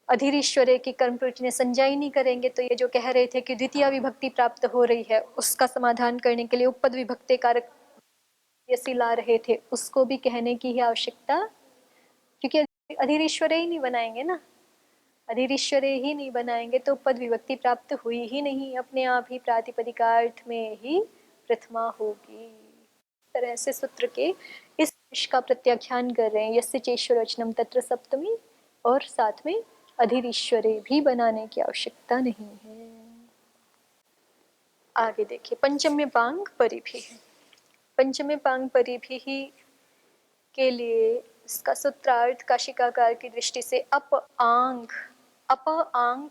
अधीरीश्वरे की कर्म प्रवृत्ति संज्ञा ही नहीं करेंगे तो ये जो कह रहे थे कि द्वितीय विभक्ति प्राप्त हो रही है उसका समाधान करने के लिए उपपद विभक्ति कारक यसी ला रहे थे, उसको भी कहने की ही आवश्यकता, क्योंकि अधीरीश्वरे ही नहीं बनाएंगे ना, अधीरीश्वरे ही नहीं बनाएंगे तो पद विभक्ति प्राप्त हुई ही नहीं, अपने आप ही प्रातिपदिकार्थ में ही प्रथमा होगी। तरह से सूत्र के इस अंश का प्रत्याख्यान कर रहे हैं, यस्य चेश्वर वचनम तत्र सप्तमी, और साथ में अधीरीश्वरे भी बनाने की आवश्यकता नहीं है। आगे देखिए, पंचम्य पांग परिभी है। पंचम्य पांग परिभी के लिए इसका सूत्रार्थ काशिकाकार की दृष्टि से अप आंग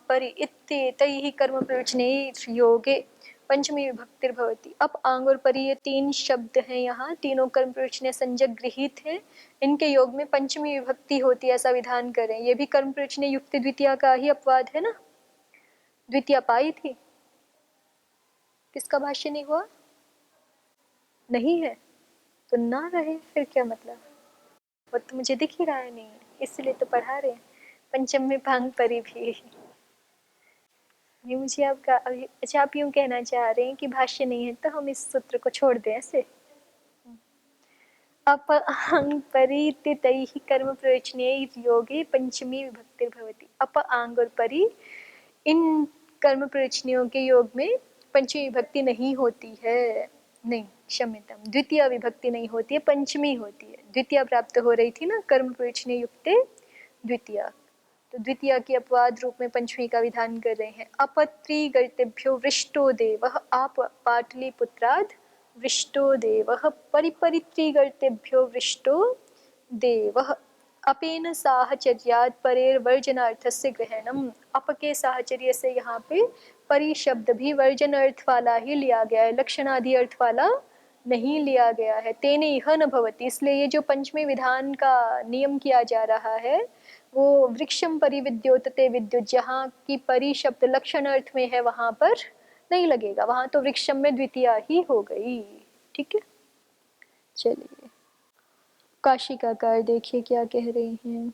परि इत्येतैः कर्म प्रयोजनैः योगे पंचमी विभक्तिर्भवति। अप आंग और परि ये तीन शब्द हैं, यहाँ तीनों कर्म प्रयोजन संज्ञक गृहीत हैं, इनके योग में पंचमी विभक्ति होती है ऐसा विधान करें। ये भी कर्म प्रयोजन युक्त द्वितीया का ही अपवाद है ना, द्वितीया पाई थी, किसका भाष्य नहीं हुआ? नहीं है तो ना रहे, फिर क्या मतलब, वो तो मुझे दिख ही रहा है नहीं, इसलिए तो पढ़ा रहे हैं। पंचम्य पांग परि भी, ये मुझे आपका अच्छा, आप यूं कहना चाह रहे हैं कि भाष्य नहीं है तो हम इस सूत्र को छोड़ दें ऐसे। अप आंग परि इत्येतैः कर्म प्रयोजनैः योगे पंचमी विभक्तिर्भवति। अप आंग और परि इन कर्म प्रयोजनों के योग में पंचमी विभक्ति नहीं होती है, नहीं क्षम्यताम, द्वितीय विभक्ति नहीं होती है, पंचमी होती है। द्वितीय प्राप्त हो रही थी ना, कर्म प्रयोजन युक्ते द्वितीय, तो द्वितीय के अपवाद रूप में पंचमी का विधान कर रहे हैं। अपत्री गर्तेभ्यो वृष्टो देवः, आप पाटलिपुत्राद वृष्टो देवः, परिपरित्री गर्तेभ्यो वृष्टो देवः। अपेन साहचर्यात् परेर वर्जनार्थस्य ग्रहणम, अप के साहचर्य से यहाँ पे परि शब्द भी वर्जन अर्थ वाला ही लिया गया है, लक्षणादि अर्थ वाला नहीं लिया गया है। तेने यह न भवति, इसलिए ये जो पंचमी विधान का नियम किया जा रहा है वो वृक्षम परिविद्योतते विद्युत, जहाँ की परि शब्द लक्षण अर्थ में है वहां पर नहीं लगेगा, वहां तो वृक्षम में द्वितीया ही हो गई। ठीक है, चलिए काशिकाकार देखिए क्या कह रहे हैं।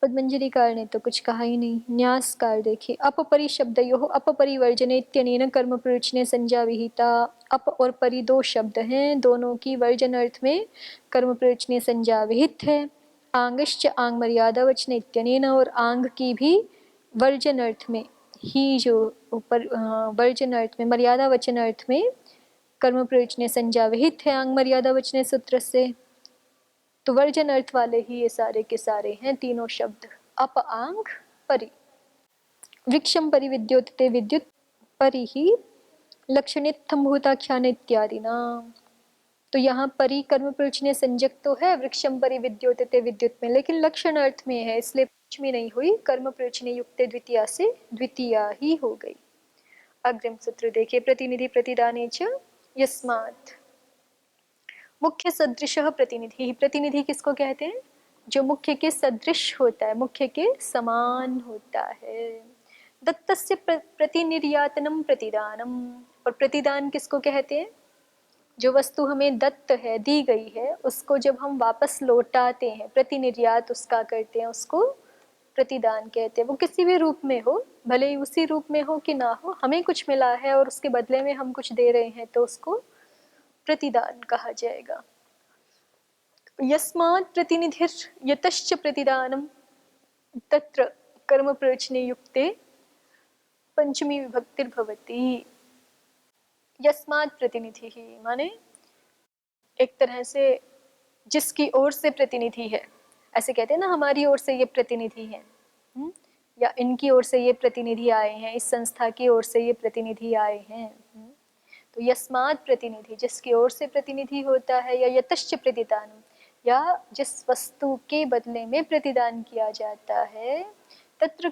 पद्मंजलिकार ने तो कुछ कहा ही नहीं। न्यासकार देखिए, अपपरि शब्दयोः अपपरिवर्जने इत्यनेन कर्म प्रयोजने संज्ञा विहिता। अप और परि दो शब्द हैं, दोनों की वर्जन अर्थ में कर्म प्रयोजने संज्ञा विहित है। आंगश्च आंग मर्यादा वचन इत्यनेन, और आंग की भी वर्जन अर्थ में ही जो वर्जन अर्थ में मर्यादा वचन अर्थ में कर्म प्रयोजने संज्ञा विहित है आंग मर्यादा वचने सूत्र से, तो वर्जन अर्थ वाले ही ये सारे के सारे हैं तीनों शब्द। अप आंग परि, वृक्षम परिविद्योतते विद्युत परि ही लक्षणित्थम भूताख्यान इत्यादि ना, तो यहाँ परि कर्म प्रयोजन संज्ञक तो है वृक्षम परिविद्योतते विद्युत में, लेकिन लक्षण अर्थ में है, इसलिए पंचमी नहीं हुई, कर्म प्रयोजन युक्त द्वितीया से द्वितीया ही हो गई। अग्रिम सूत्र देखिए, प्रतिनिधि प्रतिदाने च यस्मात्। मुख्य सदृश प्रतिनिधि, प्रतिनिधि किसको कहते हैं? जो मुख्य के सदृश होता है, मुख्य के समान होता है। दत्तस्य प्रतिनिर्यातनम प्रतिदानम, और प्रतिदान किसको कहते हैं? जो वस्तु हमें दत्त है, दी गई है, उसको जब हम वापस लौटाते हैं, प्रतिनिर्यात उसका करते हैं, उसको प्रतिदान कहते हैं। वो किसी भी रूप में हो, भले ही उसी रूप में हो कि ना हो, हमें कुछ मिला है और उसके बदले में हम कुछ दे रहे हैं तो उसको प्रतिदान कहा जाएगा। यस्मात् प्रतिनिधिर यतश्च प्रतिदानम तत्र कर्म प्रयोजने युक्ते पंचमी विभक्तिर्भवति। यस्मात् प्रतिनिधि ही माने एक तरह से जिसकी ओर से प्रतिनिधि है, ऐसे कहते हैं ना, हमारी ओर से ये प्रतिनिधि है, या इनकी ओर से ये प्रतिनिधि आए हैं, इस संस्था की ओर से ये प्रतिनिधि आए हैं। तो यस्मात् प्रतिनिधि, जिसकी ओर से प्रतिनिधि होता है, या यतश्च प्रतिदान, या जिस वस्तु के बदले में प्रतिदान किया जाता है, तत्र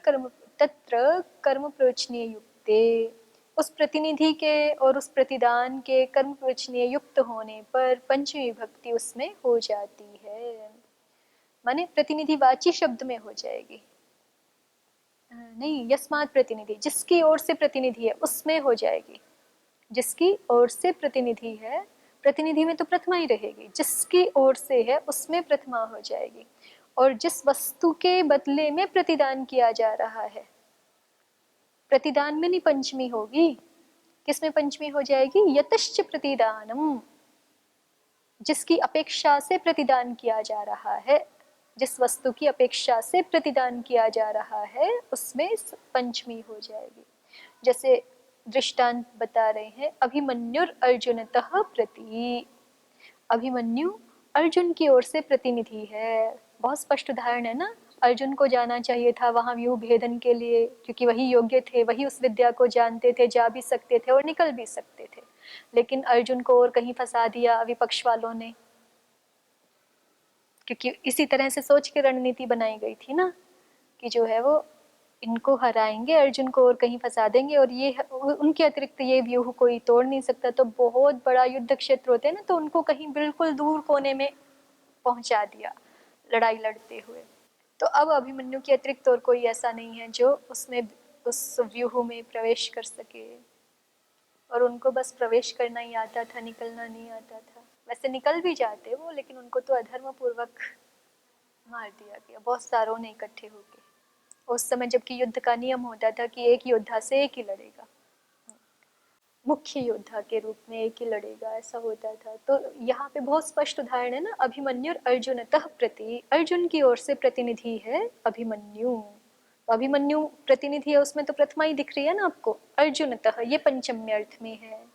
कर्म प्रयोजनीय युक्ते, उस प्रतिनिधि के और उस प्रतिदान के कर्म प्रयोजनीय युक्त होने पर पंचमी विभक्ति उसमें हो जाती है, माने प्रतिनिधिवाची शब्द में हो जाएगी। नहीं, यस्मात् प्रतिनिधि, जिसकी ओर से प्रतिनिधि है उसमें हो जाएगी। जिसकी ओर से प्रतिनिधि है, प्रतिनिधि में तो प्रथमा ही रहेगी, जिसकी ओर से है उसमें प्रथमा हो जाएगी। और जिस वस्तु के बदले में प्रतिदान किया जा रहा है, प्रतिदान में नहीं पंचमी होगी, किसमें पंचमी हो जाएगी? यतश्च प्रतिदानम, जिसकी अपेक्षा से प्रतिदान किया जा रहा है, जिस वस्तु की अपेक्षा से प्रतिदान किया जा रहा है उसमें पंचमी हो जाएगी। जैसे दृष्टांत बता रहे हैं, अभिमन्युर अर्जुनतः प्रति, अभिमन्यु अर्जुन की ओर से प्रतिनिधि है। बहुत स्पष्ट उदाहरण है ना। अर्जुन को जाना चाहिए था वहां व्यू भेदन के लिए, क्योंकि वही योग्य थे, वही उस विद्या को जानते थे, जा भी सकते थे और निकल भी सकते थे, लेकिन अर्जुन को और कहीं फंसा दिया विपक्ष वालों ने, क्योंकि इसी तरह से सोच के रणनीति बनाई गई थी ना कि जो है वो इनको हराएंगे, अर्जुन को और कहीं फंसा देंगे, और ये उनके अतिरिक्त ये व्यूह कोई तोड़ नहीं सकता। तो बहुत बड़ा युद्ध क्षेत्र होते हैं ना, तो उनको कहीं बिल्कुल दूर कोने में पहुंचा दिया लड़ाई लड़ते हुए। तो अब अभिमन्यु के अतिरिक्त और कोई ऐसा नहीं है जो उसमें उस व्यूह में प्रवेश कर सके, और उनको बस प्रवेश करना ही आता था, निकलना नहीं आता था। वैसे निकल भी जाते वो, लेकिन उनको तो अधर्म पूर्वक मार दिया गया, बहुत सारों ने इकट्ठे होके। उस समय जबकि युद्ध का नियम होता था कि एक योद्धा से एक ही लड़ेगा, मुख्य योद्धा के रूप में एक ही लड़ेगा, ऐसा होता था। तो यहाँ पे बहुत स्पष्ट उदाहरण है ना, अभिमन्यु अर्जुनतः प्रति, अर्जुन की ओर से प्रतिनिधि है अभिमन्यु। तो अभिमन्यु प्रतिनिधि है, उसमें तो प्रथमा ही दिख रही है ना आपको, अर्जुनतः ये पंचम्य अर्थ में है।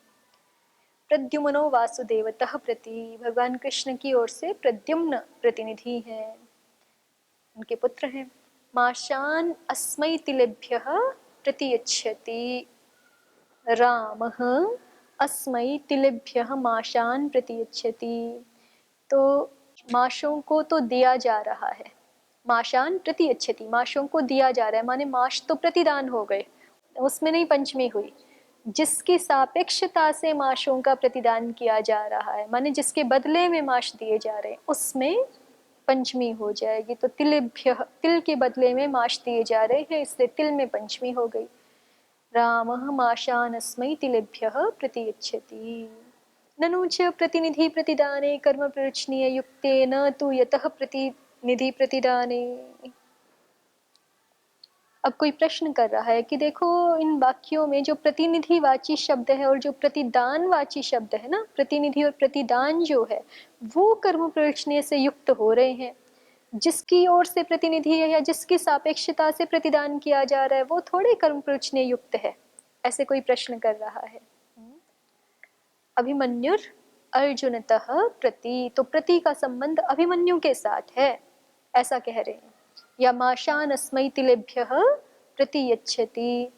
प्रद्युम्नो वासुदेवतः प्रति, भगवान कृष्ण की ओर से प्रद्युम्न प्रतिनिधि है, उनके पुत्र हैं। माशान अस्मै तिलेभ्यः प्रतियच्छति, रामः अस्मै तिलेभ्यः माशान प्रतियच्छति। तो माशों को तो दिया जा रहा है, माशान प्रतियच्छति, माशों को दिया जा रहा है, माने माश तो प्रतिदान हो गए, उसमें नहीं पंचमी हुई। जिसकी सापेक्षता से माशों का प्रतिदान किया जा रहा है, माने जिसके बदले में माश दिए जा रहे हैं, उसमें पंचमी हो जाएगी। तो तिलेभ्य, तिल के बदले में माश दिए जा रहे हैं, इसलिए तिल में पंचमी हो गई। रामः माशानस्मै तिलेभ्यः प्रतियच्छति। ननु च प्रतिनिधि प्रतिदाने कर्म प्ररचनीय युक्तेन तु यतः प्रतिनिधि प्रतिदाने। अब कोई प्रश्न कर रहा है कि देखो इन वाक्यों में जो प्रतिनिधि वाची शब्द है और जो प्रतिदान वाची शब्द है ना, प्रतिनिधि और प्रतिदान जो है वो कर्म प्ररचनीय से युक्त हो रहे हैं। जिसकी ओर से प्रतिनिधि है या जिसकी सापेक्षता से प्रतिदान किया जा रहा है वो थोड़े कर्म प्ररचनीय युक्त है, ऐसे कोई प्रश्न कर रहा है। अभिमन्युर अर्जुनतः प्रति, तो प्रति का संबंध अभिमन्यु के साथ है, ऐसा कह रहे हैं। या माशान अस्मै तिलेभ्यः प्रतियच्छति,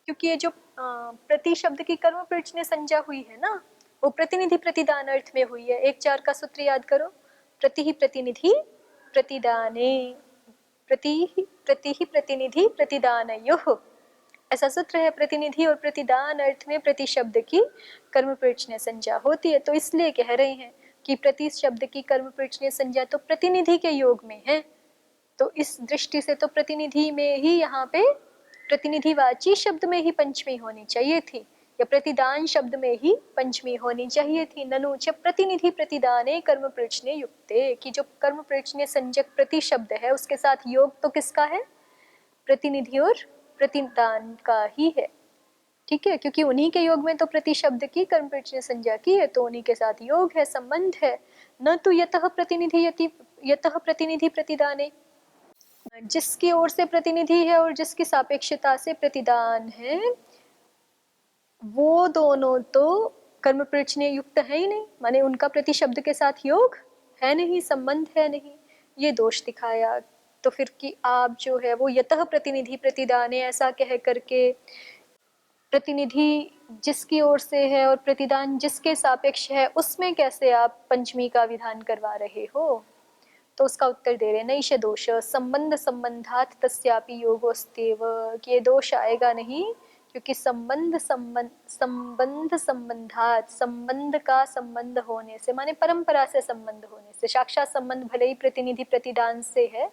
क्योंकि ये जो प्रति शब्द की कर्म प्ररचनीय संज्ञा हुई है ना, वो प्रतिनिधि प्रतिदान अर्थ में हुई है। 1-4 का सूत्र याद करो, प्रति ही प्रतिनिधि प्रतिदाने, प्रति ही प्रतिनिधि प्रतिदानयोः, ऐसा सूत्र है। प्रतिनिधि और प्रतिदान अर्थ में प्रति शब्द की कर्म प्ररचनीय संज्ञा होती है। तो इसलिए कह रहे हैं कि प्रति शब्द की कर्म प्ररचनीय संज्ञा तो प्रतिनिधि के योग में है। तो इस दृष्टि से तो प्रतिनिधि में ही, यहाँ पे प्रतिनिधिवाची शब्द में ही पंचमी होनी चाहिए थी, या प्रतिदान शब्द में ही पंचमी होनी चाहिए थी। ननु च प्रतिनिधि प्रतिदाने कर्म प्ररचनीय युक्ते, कि जो कर्म प्ररचनीय संज्ञक प्रति शब्द है उसके साथ योग तो किसका है? प्रतिनिधि और प्रतिदान का ही है। ठीक है, क्योंकि उन्हीं के योग में तो प्रति शब्द की कर्म प्ररचनीय संज्ञा की है, तो उन्हीं के साथ योग है, संबंध है। न तो यतः प्रतिनिधि प्रतिदाने, जिसकी ओर से प्रतिनिधि है और जिसकी सापेक्षता से प्रतिदान है, वो दोनों तो कर्म प्ररचनीय युक्त है ही नहीं, माने उनका प्रति शब्द के साथ योग है नहीं, संबंध है नहीं, ये दोष दिखाया। तो फिर कि आप जो है वो यतः प्रतिनिधि प्रतिदाने ऐसा कह करके प्रतिनिधि जिसकी ओर से है और प्रतिदान जिसके सापेक्ष है, उसमें कैसे आप पंचमी का विधान करवा रहे हो? तो उसका उत्तर दे रहे नैष दोष संबंध संबंधात तस्यापि योगोस्त्येव, कि ये दोष आएगा नहीं, क्योंकि संबंध संबंधात, संबंध का संबंध होने से, माने परंपरा से संबंध होने से, साक्षात संबंध भले ही प्रतिनिधि प्रतिदान से है,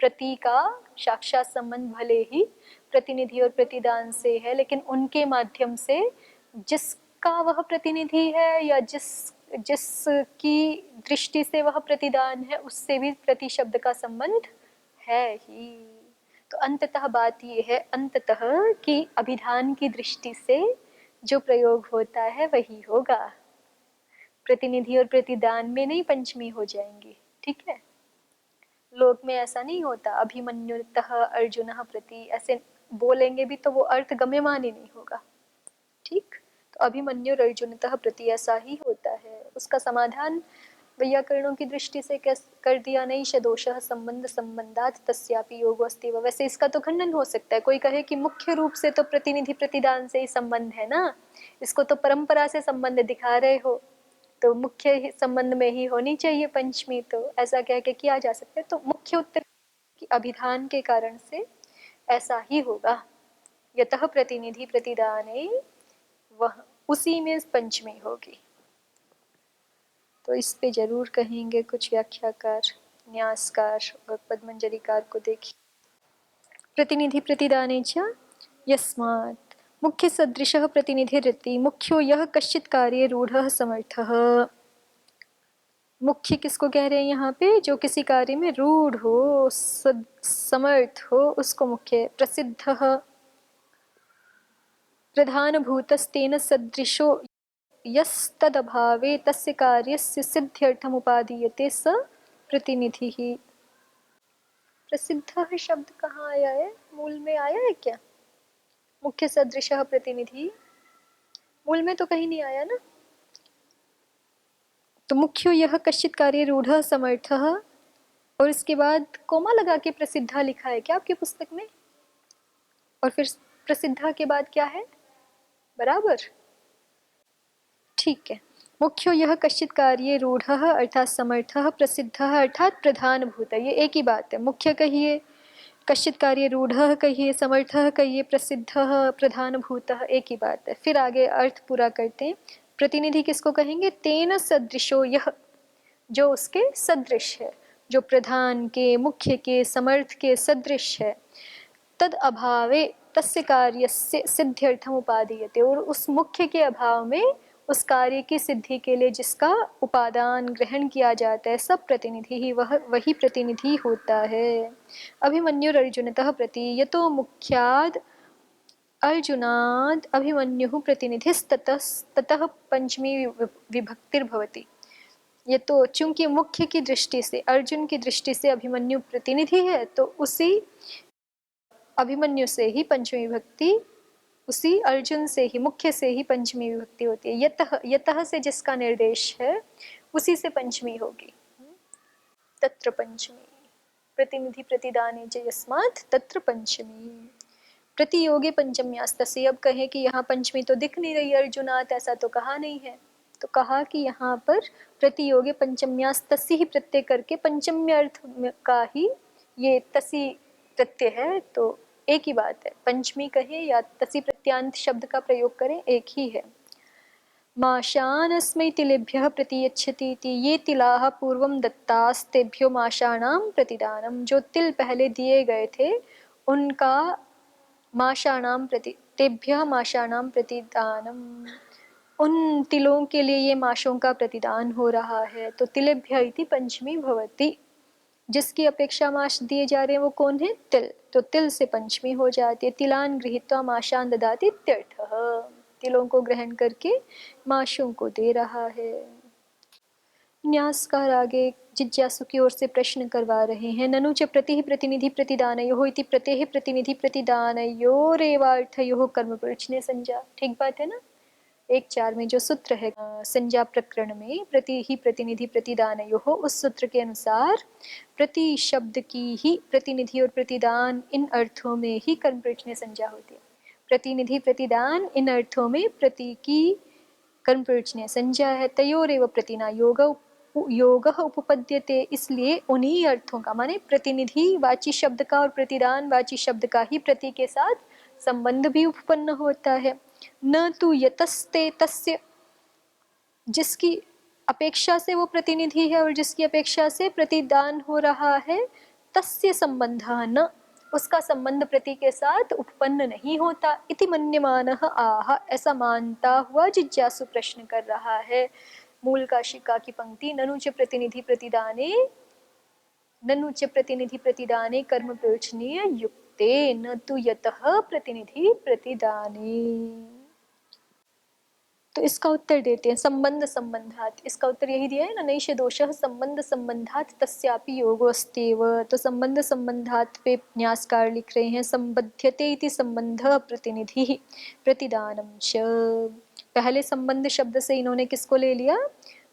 प्रति का साक्षात संबंध भले ही प्रतिनिधि और प्रतिदान से है, लेकिन उनके माध्यम से जिसका वह प्रतिनिधि है या जिस जिसकी दृष्टि से वह प्रतिदान है उससे भी प्रति शब्द का संबंध है ही। तो अंततः बात ये है अंततः कि अभिधान की दृष्टि से जो प्रयोग होता है वही होगा, प्रतिनिधि और प्रतिदान में नहीं पंचमी हो जाएंगी। ठीक है, लोक में ऐसा नहीं होता अभिमन्युतः अर्जुनः प्रति, ऐसे बोलेंगे भी तो वो अर्थ गम्यमान ही नहीं होगा। ठीक, तो अभिमन्यु अर्जुनतः प्रति ऐसा ही होता है। उसका समाधान वैयाकरणों की दृष्टि से कर दिया, नहीं दोषः संबंध संबंधात तस्यापि योगो अस्ति। वैसे इसका तो खंडन हो सकता है, कोई कहे कि मुख्य रूप से तो प्रतिनिधि प्रतिदान से ही संबंध है ना, इसको तो परंपरा से संबंध दिखा रहे हो, तो मुख्य संबंध में ही होनी चाहिए पंचमी, तो ऐसा कह के किया जा सकता है। तो मुख्य उत्तर की अभिधान के कारण से ऐसा ही होगा, यतः प्रतिनिधि प्रतिदाने वह उसी में पंचमी होगी। तो इस पे जरूर कहेंगे कुछ व्याख्याकार, न्यासकार और पद्मंजरीकार को देखिए। प्रतिनिधि प्रतिदाने च यस्मात् मुख्य सदृशः प्रतिनिधिरिति मुख्यो यह कश्चित् कार्ये रूढ़ः समर्थः। मुख्य किसको कह रहे हैं यहाँ पे? जो किसी कार्य में रूढ़ हो, समर्थ हो, उसको मुख्य। प्रसिद्धः प्रधानभूतस्तेन सदृशो यस्तदभावे तस्य कार्यस्य सिद्ध्यर्थमुपादीयते स प्रतिनिधिः। प्रसिद्धः शब्द कहाँ आया है? मूल में आया है क्या? मुख्य सदृशः प्रतिनिधि मूल में तो कहीं नहीं आया ना। तो मुख्यो यह कश्चित् कार्ये रूढ़ः समर्थः, और इसके बाद कोमा लगा के प्रसिद्धा लिखा है क्या आपकी पुस्तक में? और फिर प्रसिद्धा के बाद क्या है? बराबर, ठीक है। मुख्यो यह कश्चित् कार्ये रूढ़ः अर्थात समर्थः, प्रसिद्धः अर्थात प्रधानभूत, ये एक ही बात है। मुख्य कहिए, कश्चित् कार्ये रूढ़ः कहिए, समर्थः कहिए, प्रसिद्धः प्रधानभूतः, एक ही बात है। फिर आगे अर्थ पूरा करते हैं। प्रतिनिधि किसको कहेंगे? तेन सदृशो यह, जो उसके सदृश है, जो प्रधान के, मुख्य के, समर्थ के सदृश है। तद अभावे तस्य कार्यस्य सिद्ध्यर्थम उपादीयते, और उस मुख्य के अभाव में उस कार्य की सिद्धि के लिए जिसका उपादान ग्रहण किया जाता है, सब प्रतिनिधि ही वही प्रतिनिधि होता है। अभिमन्यु अर्जुनतः प्रति यतो मुख्याद अर्जुनाद अभिमन्यु प्रतिनिधिस्ततः पंचमी विभक्तिर्भवति। ये तो चूंकि मुख्य की दृष्टि से, अर्जुन की दृष्टि से अभिमन्यु प्रतिनिधि है, तो उसी अभिमन्यु से ही पंचमी विभक्ति, उसी अर्जुन से ही, मुख्य से ही पंचमी विभक्ति होती है। यतः, यतः से जिसका निर्देश है उसी से पंचमी होगी। तत्र पंचमी प्रतिनिधि प्रतिदाने च यस्मात् तत्र पंचमी प्रतियोगे पंचम्यास्तस्य। अब कहे कि यहाँ पंचमी तो दिख नहीं रही अर्जुनात्, ऐसा तो कहा नहीं है, तो कहा कि यहाँ पर प्रतियोगे पंचम्यास्तस्य ही प्रत्यय करके पंचम्य अर्थ का ही ये तसी प्रत्यय है, तो एक ही बात है। पंचमी कहे या तसी प्रत्यांत शब्द का प्रयोग करें, एक ही है। माशानस्मै तिलेभ्यः प्रतियच्छति इति, ये तिलाः पूर्वं दत्तास्तेभ्यो माशानां प्रतिदानम। जो तिल पहले दिए गए थे उनका माशानां प्रति, तेभ्यः माशानां प्रतिदानम, उन तिलों के लिए ये माशों का प्रतिदान हो रहा है। तो तिलेभ्य इति पंचमी भवति, जिसकी अपेक्षा माश दिए जा रहे हैं वो कौन है? तिल, तो तिल से पंचमी हो जाती है। तिलान गृहीत्वा माशान ददाति इत्यर्थः, तिलों को ग्रहण करके माशों को दे रहा है। न्यासकार आगे जिज्ञासु की ओर से प्रश्न करवा रहे हैं। ननु च प्रति प्रतिनिधि प्रतिदानयोः इति प्रत्येह प्रतिनिधि प्रतिदानयोरेवार्थयोः कर्म प्रश्ने संज्ञा। ठीक बात है ना। 1.4 में जो सूत्र है संज्ञा प्रकरण में, प्रति ही प्रतिनिधि प्रतिदानयोः, उस सूत्र के अनुसार प्रति शब्द की ही प्रतिनिधि और प्रतिदान इन अर्थों में ही कर्म प्रश्ने संज्ञा होती है। प्रतिनिधि प्रतिदान इन अर्थों में प्रति की कर्म प्रश्ने संज्ञा है। तयोरेव प्रतिना योग उपपद्यते, इसलिए उन्हीं अर्थों का, माने प्रतिनिधि वाची शब्द का और प्रतिदान वाची शब्द का ही प्रति के साथ संबंध भी उपपन्न होता है। न तो यतस्ते तस्य, जिसकी अपेक्षा से वो प्रतिनिधि है और जिसकी अपेक्षा से प्रतिदान हो रहा है, तस्य संबंधः न, उसका संबंध प्रति के साथ उपपन्न नहीं होता। इति मन्यमानः आह, ऐसा मानता हुआ जिज्ञासु प्रश्न कर रहा है। मूल काशिका की पंक्ति, ननु च प्रतिनिधि प्रतिदाने कर्म प्रयोजनीय युक्ते न तु यतः प्रतिनिधि प्रतिदाने। तो इसका उत्तर देते हैं संबंध संबंधात। इसका उत्तर यही दिया है ना, नैष दोषः संबंध संबंधात तस्यापि योगोऽस्त्येव। तो संबंध संबंधात पे न्यासकार लिख रहे हैं संबध्यते इति संबंध प्रतिनिधि प्रतिदानम च। पहले संबंध शब्द से इन्होंने किसको ले लिया,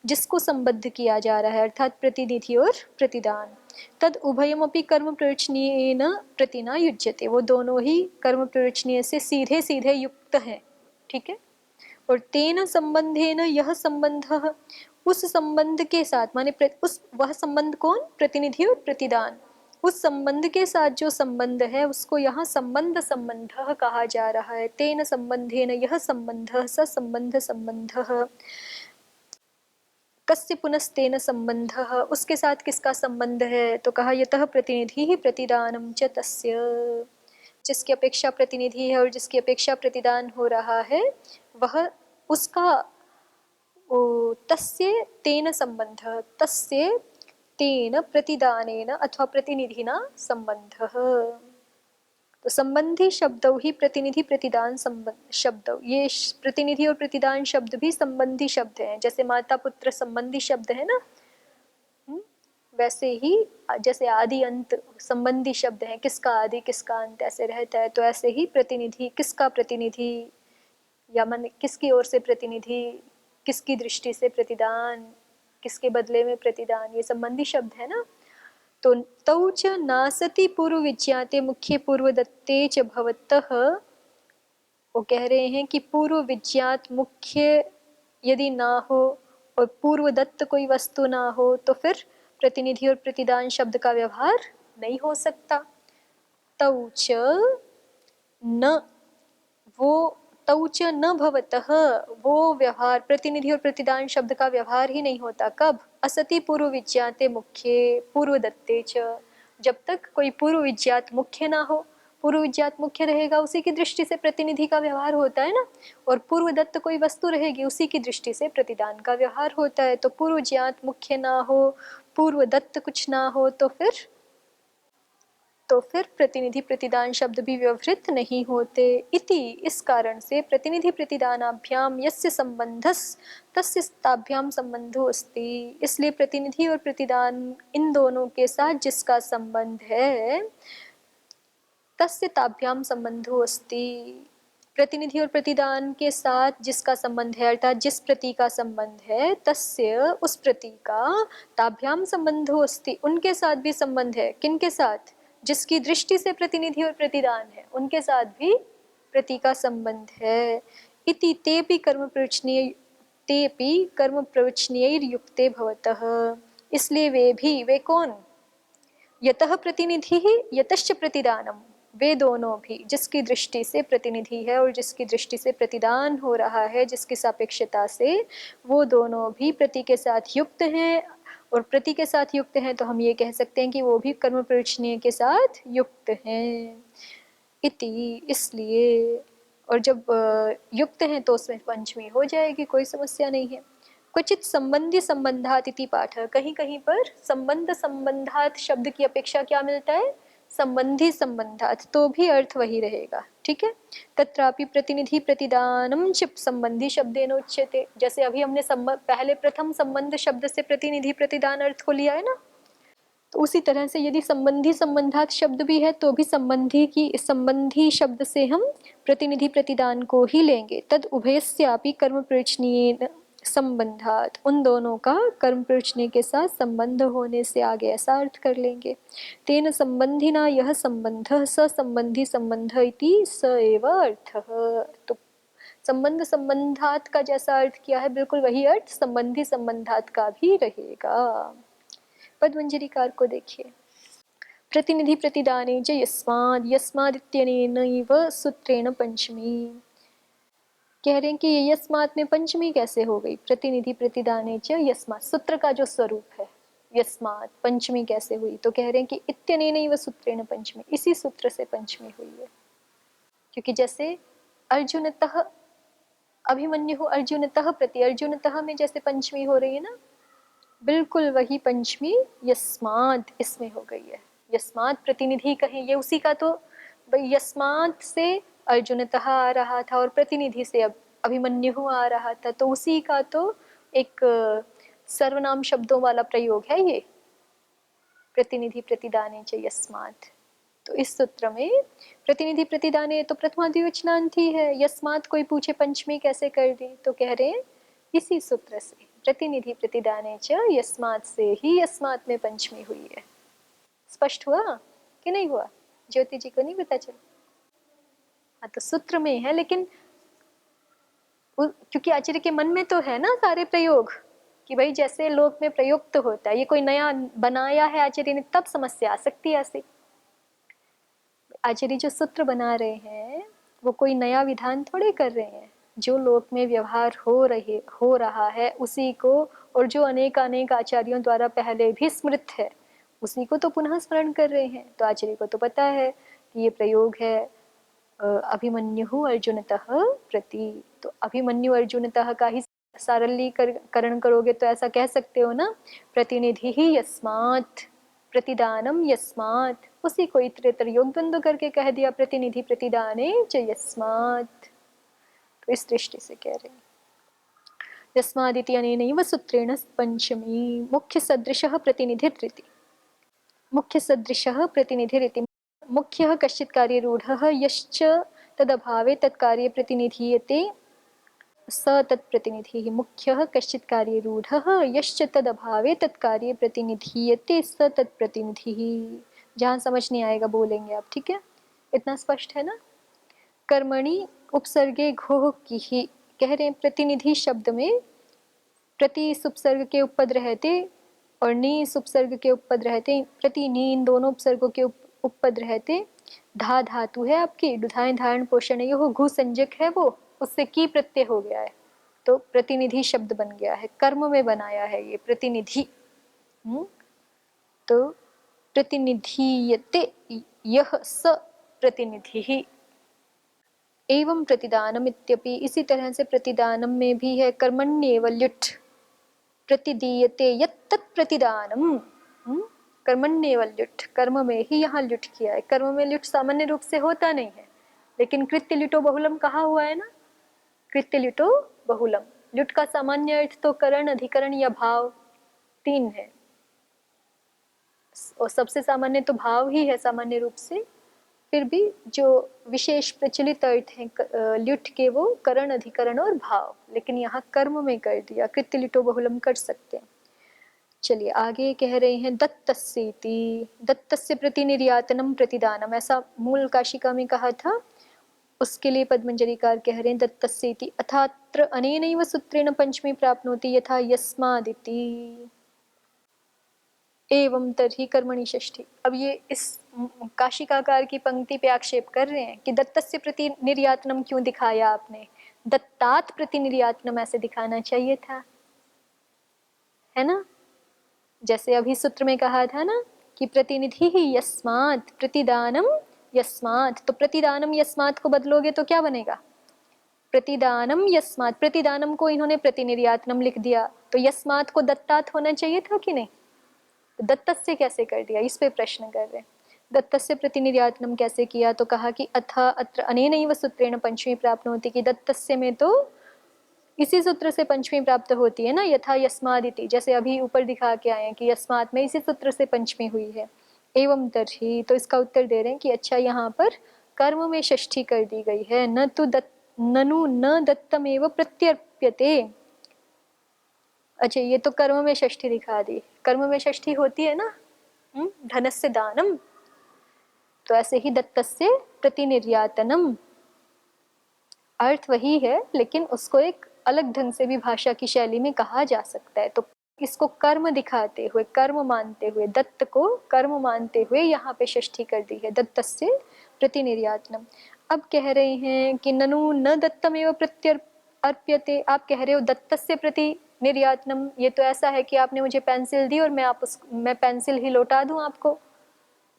जिसको संबद्ध किया जा रहा है, अर्थात प्रतिनिधि और प्रतिदान। तद उभयमपि कर्म प्रयोजनीयेन प्रतिना युज्यते, वो दोनों ही कर्म प्रयोजनीय से सीधे सीधे युक्त हैं, ठीक है। और तेन संबंधेन यह संबंध, उस संबंध के साथ, माने उस वह संबंध कौन, प्रतिनिधि और प्रतिदान, उस संबंध के साथ जो संबंध है उसको यहाँ संबंध संबंध कहा जा रहा है। तेन संबंधेन यह संबंध, स संबंध संबंध, कस्य पुनस्तेन संबंध, उसके साथ किसका संबंध है, तो कहा यतः प्रतिनिधि ही प्रतिदानम च तस्य, जिसकी अपेक्षा प्रतिनिधि है और जिसकी अपेक्षा प्रतिदान हो रहा है वह उसका तस्य तेन संबंध, तस्य तेन प्रतिदानेन अथवा प्रतिनिधिना संबंधः। तो संबंधी शब्दों ही प्रतिनिधि प्रतिदान संबंध शब्द, ये प्रतिनिधि और प्रतिदान शब्द भी संबंधी शब्द हैं। जैसे माता पुत्र संबंधी शब्द है ना, वैसे ही जैसे आदि अंत संबंधी शब्द हैं, किसका आदि किसका अंत ऐसे रहता है, तो ऐसे ही प्रतिनिधि, किसका प्रतिनिधि या मन किसकी ओर से प्रतिनिधि, किसकी दृष्टि से प्रतिदान, किसके बदले में प्रतिदान, ये संबंधी शब्द है ना। तो तौ च नासति पूर्व विज्ञाते मुख्य पूर्व दत्ते च भवतः, वो कह रहे हैं कि पूर्व विज्ञात मुख्य यदि ना हो और पूर्व दत्त कोई वस्तु ना हो तो फिर प्रतिनिधि और प्रतिदान शब्द का व्यवहार नहीं हो सकता। तौ च न, वो तौ च न भवतः, वो व्यवहार प्रतिनिधि और प्रतिदान शब्द का व्यवहार ही नहीं होता। कब, असति पूर्व विज्ञाते मुख्य पूर्व दत्ते च, जब तक कोई पूर्व विज्ञात मुख्य ना हो। पूर्व विज्ञात मुख्य रहेगा उसी की दृष्टि से प्रतिनिधि का व्यवहार होता है ना, और पूर्व दत्त कोई वस्तु रहेगी उसी की दृष्टि से प्रतिदान का व्यवहार होता है। तो पूर्व ज्ञात मुख्य ना हो, पूर्व दत्त कुछ ना हो तो फिर प्रतिनिधि प्रतिदान शब्द भी व्यवहृत नहीं होते। इति, इस कारण से प्रतिनिधि प्रतिदानाभ्याम यस्य संबंधस तस्य ताभ्याम संबंधो अस्ति, इसलिए प्रतिनिधि और प्रतिदान इन दोनों के साथ जिसका संबंध है तस्य ताभ्याम संबंधो अस्ति, प्रतिनिधि और प्रतिदान के साथ जिसका संबंध है, अर्थात जिस प्रति का संबंध है, तस्य उस प्रति का, ताभ्याम संबंधो अस्ति उनके साथ भी संबंध है। किनके साथ, जिसकी दृष्टि से प्रतिनिधि और प्रतिदान है उनके साथ भी प्रति का संबंध है। इति तेपि कर्म प्रवचनीय युक्ते भवतः, इसलिए वे कौन, यतः प्रतिनिधि ही यतश्च प्रतिदानम, वे दोनों भी जिसकी दृष्टि से प्रतिनिधि है और जिसकी दृष्टि से प्रतिदान हो रहा है, जिसकी सापेक्षता से, वो दोनों भी प्रति के साथ युक्त हैं। और प्रति के साथ युक्त हैं तो हम ये कह सकते हैं कि वो भी कर्म प्रयोजनीय के साथ युक्त हैं। इति, इसलिए, और जब युक्त हैं तो उसमें पंचमी हो जाएगी, कोई समस्या नहीं है। क्वचित संबंधी संबंधात इति पाठ, कहीं कहीं पर संबंध संबंधात शब्द की अपेक्षा क्या मिलता है, संबंधी संबंधात, तो भी अर्थ वही रहेगा, ठीक है। तत्रापि प्रतिनिधि प्रतिदानम च संबंधी शब्देन उच्यते, जैसे अभी हमने पहले प्रथम संबंध शब्द से प्रतिनिधि प्रतिदान अर्थ को लिया है ना, तो उसी तरह से यदि संबंधी संबंधात शब्द भी है तो भी संबंधी शब्द से हम प्रतिनिधि प्रतिदान को ही लेंगे। तद उभयस्यापि कर्म प्रयोजनीय संबंधात, उन दोनों का कर्म प्रयोजनीय के साथ संबंध होने से आगे ऐसा अर्थ कर लेंगे। तेन संबंधिना यह संबंध स संबंधी संबंध इति स एव अर्थः, तो संबंध संबंधात का जैसा अर्थ किया है बिल्कुल वही अर्थ संबंधी संबंधात का भी रहेगा। पद्मंजरीकार को देखिए, प्रतिनिधि प्रतिदाने च यस्माद्, यस्मादित्यनेनैव सूत्रेण पंचमी, कह रहे हैं कि ये यस्मात् में पंचमी कैसे हो गई, प्रतिनिधि प्रतिदाने च यस्मात्, सूत्र का जो स्वरूप है यस्मात्, पंचमी कैसे हुई, तो कह रहे हैं कि इत्यनेनैव सूत्रेण पंचमी, इसी सूत्र से पंचमी हुई है। क्योंकि जैसे अर्जुनतः अभिमन्यु अर्जुनतः प्रति, अर्जुनतः में जैसे पंचमी हो रही है ना, बिल्कुल वही पंचमी यस्मात् इसमें हो गई है। यस्मात् प्रतिनिधि कहें, ये उसी का तो यस्मात् से अर्जुनतः आ रहा था और प्रतिनिधि से अब अभिमन्यु आ रहा था, तो उसी का तो एक सर्वनाम शब्दों वाला प्रयोग है ये, प्रतिनिधि प्रतिदाने च यस्मात्। तो इस सूत्र में प्रतिनिधि प्रतिदाने तो प्रथमा द्विवचनांति है, यस्मात् कोई पूछे पंचमी कैसे कर दी, तो कह रहे हैं इसी सूत्र से प्रतिनिधि प्रतिदाने च यस्मात् से ही यस्मात् में पंचमी हुई है। स्पष्ट हुआ कि नहीं हुआ? ज्योति जी को नहीं पता चला? हाँ, तो सूत्र में है, लेकिन क्योंकि आचार्य के मन में तो है ना सारे प्रयोग कि भाई जैसे लोक में प्रयुक्त होता है, ये कोई नया बनाया है आचार्य ने तब समस्या आ सकती है ऐसे। आचार्य जो सूत्र बना रहे हैं वो कोई नया विधान थोड़े कर रहे हैं, जो लोक में व्यवहार हो रहा है उसी को, और जो अनेक अनेक आचार्यों द्वारा पहले भी स्मृत है उसी को तो पुनः स्मरण कर रहे हैं। तो आचार्य को तो पता है कि ये प्रयोग है अभिमन्यु अर्जुनतः प्रति, तो अभिमन्यु अर्जुनतः का ही सारलीकरण करोगे तो ऐसा कह सकते हो ना, प्रतिनिधि ही यस्मात् प्रतिदानम यस्मात्, उसी को इतरेतर योग द्वंद्व करके कह दिया प्रतिनिधि प्रतिदाने च यस्मात्। तो इस दृष्टि से कह रहे हैं यस्मादिति अनेनैव सूत्रेण पंचमी मुख्य सदृशः प्रतिनिधिरिति, मुख्य सदृशः प्रतिनिधिरिति, मुख्यः कश्चित् कार्यरूढः यश्च तदभावे तत्कार्ये प्रतिनिधीयते स तत्प्रतिनिधिः, मुख्यः कश्चित् कार्यरूढः यश्च तदभावे तत्कार्ये प्रतिनिधीयते स तत्प्रतिनिधिः। जहाँ समझ नहीं आएगा बोलेंगे आप, ठीक है? इतना स्पष्ट है ना? कर्मणि उपसर्गे घोः की, कह रहे हैं प्रतिनिधि शब्द में प्रति उपसर्ग के उपपद रहते और नी उपसर्ग के उपपद रहते, प्रति नी इन दोनों उपसर्गों के उपपद रहते, धा धातु है आपकी, दुधाएं धारण पोषण ये हो, घु संजक है वो, उससे की प्रत्यय हो गया है तो प्रतिनिधि शब्द बन गया है, कर्म में बनाया है ये प्रतिनिधि। तो प्रतिनिधीयते यह स प्रतिनिधि एवं प्रतिदानम इत्यपि, इसी तरह से प्रतिदानम में भी है कर्मण्येव ल्युट् प्रतिदीयते यत् प्रतिदानम, कर्मण्येव ल्युट्, कर्म में ही यहाँ ल्युट् किया है। कर्म में ल्युट् सामान्य रूप से होता नहीं है, लेकिन कृत्य ल्युटो बहुलम कहा हुआ है ना, कृत्य ल्युटो बहुलम। ल्युट् का सामान्य अर्थ तो करण अधिकरण या भाव तीन है, और सबसे सामान्य तो भाव ही है सामान्य रूप से, फिर भी जो विशेष प्रचलित अर्थ हैं ल्युट् के वो करण अधिकरण और भाव, लेकिन यहाँ कर्म में कर दिया, कृत्य ल्युटो बहुलम कर सकते हैं। चलिए आगे कह रहे हैं दत्तस्येति, दत्तस्य प्रतिनिर्यातनम प्रतिदानम, ऐसा मूल काशिका में कहा था, उसके लिए पद्मंजरीकार कह रहे हैं दत्तस्येति अथात्र अनेनैव सूत्रेण पंचमी प्राप्नोति यथा यस्मादिति एवं तर्हि कर्मणि षष्ठी। अब ये इस काशिकाकार की पंक्ति पे आक्षेप कर रहे हैं कि दत्तस्य प्रति निर्यातनम क्यों दिखाया आपने, दत्तात प्रति निर्यातनम ऐसे दिखाना चाहिए था, है ना? जैसे अभी सूत्र में कहा था ना कि प्रतिनिधि ही यस्मात् प्रतिदानम यस्मात्, तो प्रतिदानम यस्मात् को बदलोगे तो क्या बनेगा? प्रतिदानम यस्मात्, प्रतिदानम को इन्होंने प्रतिनिर्यातनम लिख दिया, तो यस्मात् को दत्तात होना चाहिए था कि नहीं? दत्तस्य कैसे कर दिया, इस पे प्रश्न कर रहे हैं। दत्तस्य प्रतिनिर्यातनम कैसे किया, तो कहा कि अथ अत्र अनेनैव सूत्रेण पंचमी प्राप्त होती, कि दत्तस्य में तो इसी सूत्र से पंचमी प्राप्त होती है ना, यथा यस्मादिति, जैसे अभी ऊपर दिखा के आए हैं कि यस्मात् में इसी सूत्र से पंचमी हुई है। एवं तर्हि, तो इसका उत्तर दे रहे हैं कि अच्छा यहाँ पर कर्म में षष्ठी कर दी गई है, न तो ननु न दत्तमेव प्रत्यर्प्यते। अच्छा ये तो कर्म में षष्ठी दिखा दी, कर्म में षष्ठी होती है ना धनस्य दानम, तो ऐसे ही दत्तस्य प्रतिनिर्यातनम, अर्थ वही है लेकिन उसको एक अलग ढंग से भी भाषा की शैली में कहा जा सकता है। तो इसको कर्म दिखाते हुए, कर्म मानते हुए, दत्त को कर्म मानते हुए यहाँ पे षष्ठी कर दी है, दत्तस्य प्रतिनिर्यातनम। अब कह रहे हैं कि ननु न दत्तमेव प्रत्यर्प्यते, आप कह रहे हो दत्तस्य प्रति निर्यातनम, ये तो ऐसा है कि आपने मुझे पेंसिल दी और मैं पेंसिल ही लौटा दूं आपको,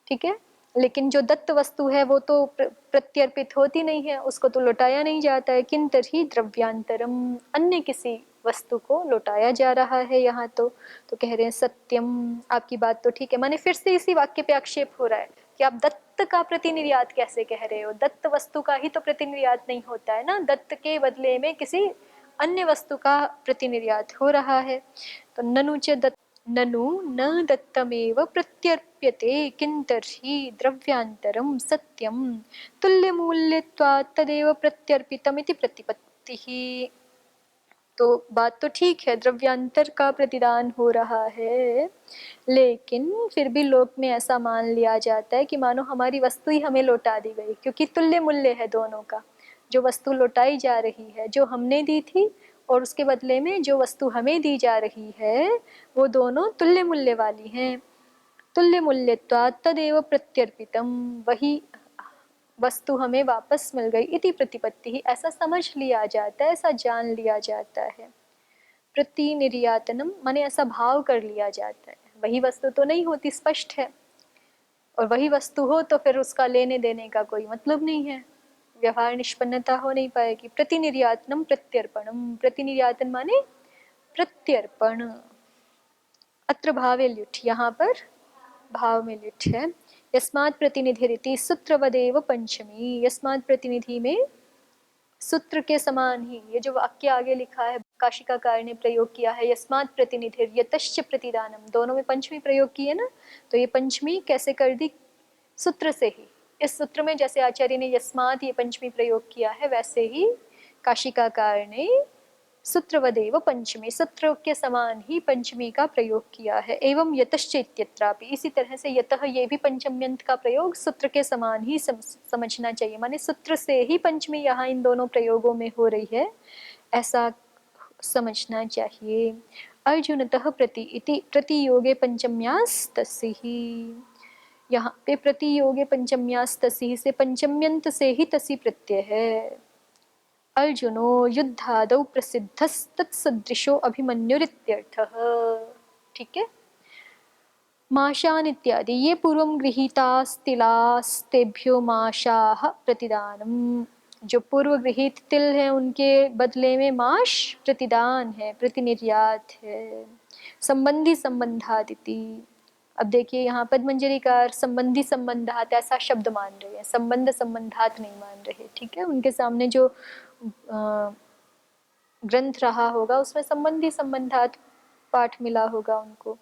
ठीक है? लेकिन जो दत्त वस्तु है वो तो प्रत्यर्पित होती नहीं है, उसको तो लौटाया नहीं जाता है। किन तर्हि द्रव्यांतरम, अन्य किसी वस्तु को लौटाया जा रहा है यहाँ तो कह रहे हैं सत्यम, आपकी बात तो ठीक है। माने फिर से इसी वाक्य पे आक्षेप हो रहा है कि आप दत्त का प्रतिनिर्यात कैसे कह रहे हो, दत्त वस्तु का ही तो प्रतिनिर्यात नहीं होता है ना, दत्त के बदले में किसी अन्य वस्तु का प्रतिनिर्यात हो रहा है। तो ननु च दत्त, ननु न दत्तमेव प्रत्यर्प्यते किं तर्हि द्रव्यांतरं सत्यं तुल्यमूल्यत्वात् तदेव प्रत्यर्पितमिति प्रतिपत्तिः। तो बात तो ठीक है, द्रव्यांतर का प्रतिदान हो रहा है, लेकिन फिर भी लोक में ऐसा मान लिया जाता है कि मानो हमारी वस्तु ही हमें लौटा दी गई, क्योंकि तुल्य मूल्य है दोनों का। जो वस्तु लौटाई जा रही है, जो हमने दी थी, और उसके बदले में जो वस्तु हमें दी जा रही है, वो दोनों तुल्य मूल्य वाली हैं। तुल्य मूल्यत्वात् तदेव प्रत्यर्पितम, वही वस्तु हमें वापस मिल गई, इति प्रतिपत्ति ही, ऐसा समझ लिया जाता है, ऐसा जान लिया जाता है। प्रतिनिर्यातनम माने ऐसा भाव कर लिया जाता है, वही वस्तु तो नहीं होती, स्पष्ट है, और वही वस्तु हो तो फिर उसका लेने देने का कोई मतलब नहीं है, व्यवहार निष्पन्नता हो नहीं पाएगी। प्रतिनिर्यातनम प्रत्यर्पणम, प्रतिनिर्यातन माने प्रत्यर्पण। अत्र भावे ल्युट्, यहाँ पर भाव में लिट है। यस्मात् प्रतिनिधिरिति सूत्रवदेव पंचमी, यस्मात् प्रतिनिधि में सूत्र के समान ही, ये जो वाक्य आगे लिखा है काशिकाकार ने प्रयोग किया है, यस्मात् प्रतिनिधिर यतश्च प्रतिदानम, दोनों में पंचमी प्रयोग की है ना, तो ये पंचमी कैसे कर दी, सूत्र से ही। इस सूत्र में जैसे आचार्य ने यस्मात् ये पंचमी प्रयोग किया है, वैसे ही काशिकाकार ने सूत्रवदेव पंचमी, सूत्र के समान ही पंचमी का प्रयोग किया है। एवं यतश्च इत्यत्रापि, इसी तरह से यतः, ये भी पंचम्यंत का प्रयोग सूत्र के समान ही समझना चाहिए, माने सूत्र से ही पंचमी यहाँ इन दोनों प्रयोगों में हो रही है, ऐसा समझना चाहिए। अर्जुनतः प्रति इति प्रतियोगे पंचम्यास्तस्हि, यहाँ पे प्रतियोगे पंचम्यास्तस्हि से पंचम्यंत से ही तसी प्रत्यय है। अर्जुनो युद्धादौ प्रसिद्धस्तत्सदृशो अभिमन्युरित्यर्थः, ठीक है। माशान इत्यादि, ये पूर्वं गृहीतास्तिलास्तेभ्यो माशाः प्रतिदानम, जो पूर्व गृहीत तिल हैं उनके बदले में माश प्रतिदान है, प्रतिनिर्यात है। संबंधी संबंधादिति, अब देखिए यहाँ पद्मंजरीकार संबंधी संबंधात ऐसा शब्द मान रहे हैं, संबंध संबंधात नहीं मान रहे, ठीक है। उनके सामने जो ग्रंथ रहा होगा उसमें संबंधी संबंधात पाठ मिला होगा उनको।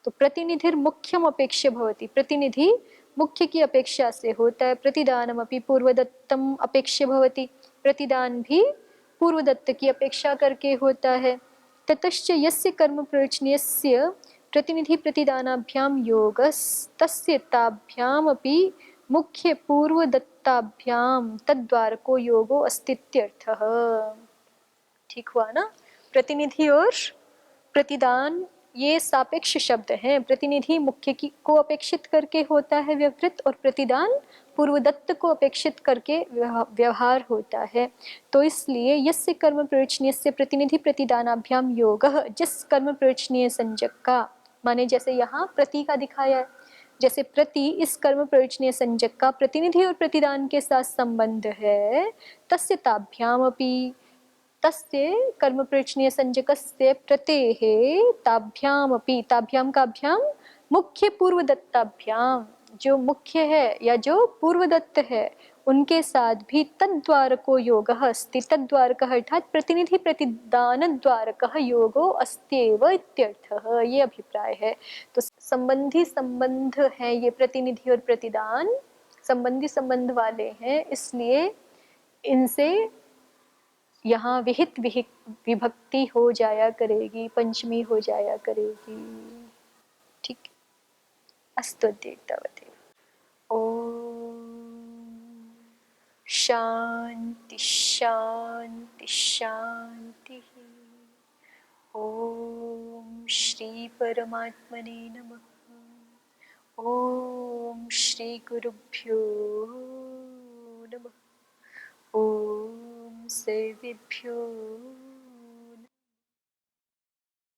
तो प्रतिनिधिर मुख्यम अपेक्ष्य भवति, प्रतिनिधि मुख्य की अपेक्षा से होता है। प्रतिदानम अपि पूर्वदत्तम अपेक्ष्य भवति, प्रतिदान भी पूर्वदत्त की अपेक्षा करके होता है। ततश्च यस्य कर्म प्रयोजनीयस्य प्रतिनिधि प्रतिदानाभ्याम योगस्तस्य ताभ्याम अपि मुख्य पूर्वदत्ताभ्याम तद्वारको योगो अस्तित्यर्थः। ठीक हुआ ना, प्रतिनिधि और प्रतिदान ये सापेक्ष शब्द हैं। प्रतिनिधि मुख्य की को अपेक्षित करके होता है व्यवहारित, और प्रतिदान पूर्वदत्त को अपेक्षित करके व्यवहार होता है। तो इसलिए यस्य कर्म प्रयोजनीयस्य प्रतिनिधि प्रतिदानाभ्याम योगः, जिस कर्म प्रयोजनीय संज्ञक का, माने जैसे यहाँ प्रति का दिखाया है, जैसे प्रति इस कर्म प्रयोजनीय संज्ञक का प्रतिनिधि और प्रतिदान के साथ संबंध है, तस्य ताभ्याम अपि, तस्य कर्म प्रयोजनीय संज्ञकस्य प्रतेः ताभ्याम अपि, ताभ्याम का भ्याम मुख्य पूर्वदत्ताभ्याम, जो मुख्य है या जो पूर्वदत्त है उनके साथ भी तद्वारको योगः अस्ति, तद्वारकः अर्थात प्रतिनिधि प्रतिदान द्वारकः योगो अस्त्येव इत्यर्थः, ये अभिप्राय है। तो संबंधी संबंध है ये, प्रतिनिधि और प्रतिदान संबंधी संबंध वाले हैं, इसलिए इनसे यहाँ विहित विभक्ति हो जाया करेगी, पंचमी हो जाया करेगी, ठीक। अस्तु अद्वैतावदेव। ओम शांति शांति शांति। ओम श्री परमात्मने नमः। ओम श्री गुरुभ्यो नमः। ओम सर्वेभ्यो